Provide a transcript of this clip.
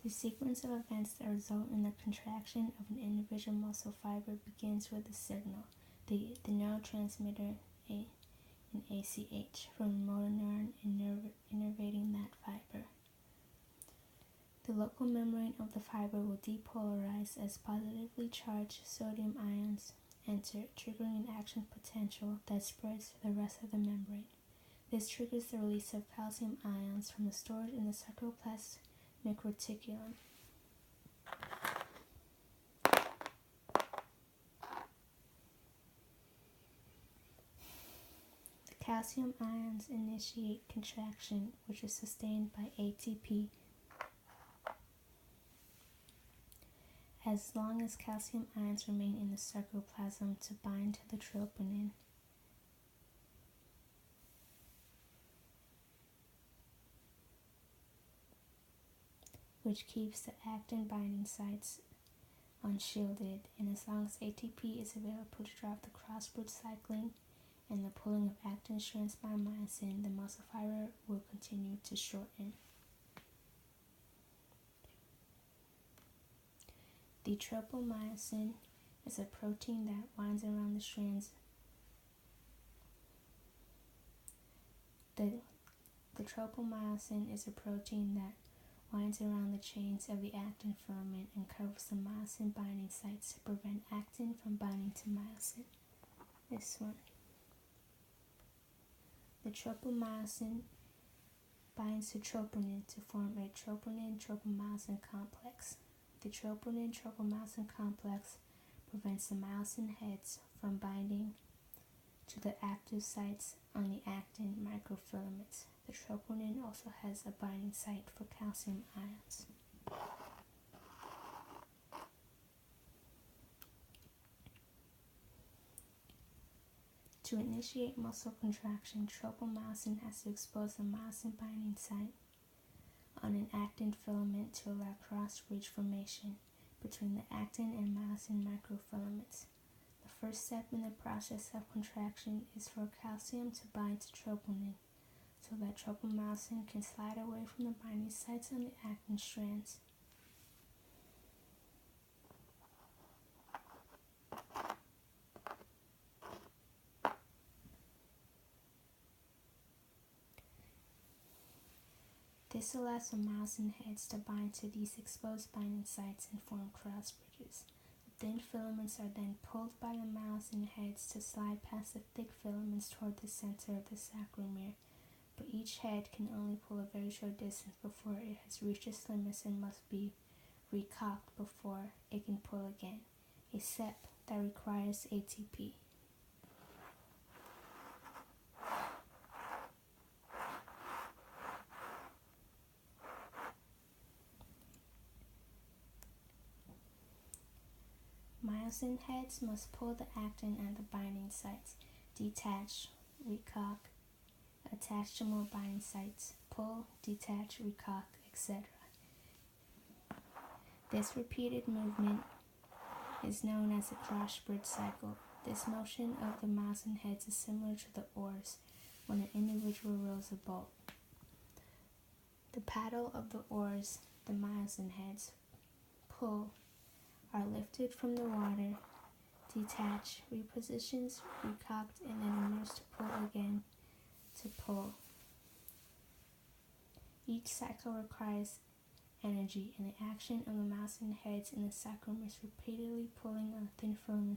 The sequence of events that result in the contraction of an individual muscle fiber begins with a signal, the neurotransmitter an ACH, from the motor neuron innervating that fiber. The local membrane of the fiber will depolarize as positively charged sodium ions enter, triggering an action potential that spreads to the rest of the membrane. This triggers the release of calcium ions from the storage in the sarcoplasmic reticulum. The calcium ions initiate contraction, which is sustained by ATP. As long as calcium ions remain in the sarcoplasm to bind to the troponin, which keeps the actin binding sites unshielded, and as long as ATP is available to drive the crossbridge cycling and the pulling of actin strands by myosin, the muscle fiber will continue to shorten. The tropomyosin is a protein that winds around the strands. The tropomyosin is a protein that winds around the chains of the actin filament and covers the myosin binding sites to prevent actin from binding to myosin. This one. The tropomyosin binds to troponin to form a troponin-tropomyosin complex. The troponin-tropomyosin complex prevents the myosin heads from binding to the active sites on the actin microfilaments. The troponin also has a binding site for calcium ions. To initiate muscle contraction, tropomyosin has to expose the myosin binding site on an actin filament to allow cross-bridge formation between the actin and myosin microfilaments. The first step in the process of contraction is for calcium to bind to troponin, so that tropomyosin can slide away from the binding sites on the actin strands. This allows the myosin heads to bind to these exposed binding sites and form cross bridges. The thin filaments are then pulled by the myosin heads to slide past the thick filaments toward the center of the sarcomere, but each head can only pull a very short distance before it has reached its limits and must be recocked before it can pull again, a step that requires ATP. Myosin heads must pull the actin at the binding sites, detach, recock, attach to more binding sites, pull, detach, recock, etc. This repeated movement is known as the cross-bridge cycle. This motion of the myosin heads is similar to the oars when an individual rows a boat. The paddle of the oars, the myosin heads, pull, are lifted from the water, detach, repositioned, recocked, and then immersed to pull again to pull. Each cycle requires energy, and the action of the myosin heads in the sarcomere is repeatedly pulling on thin filaments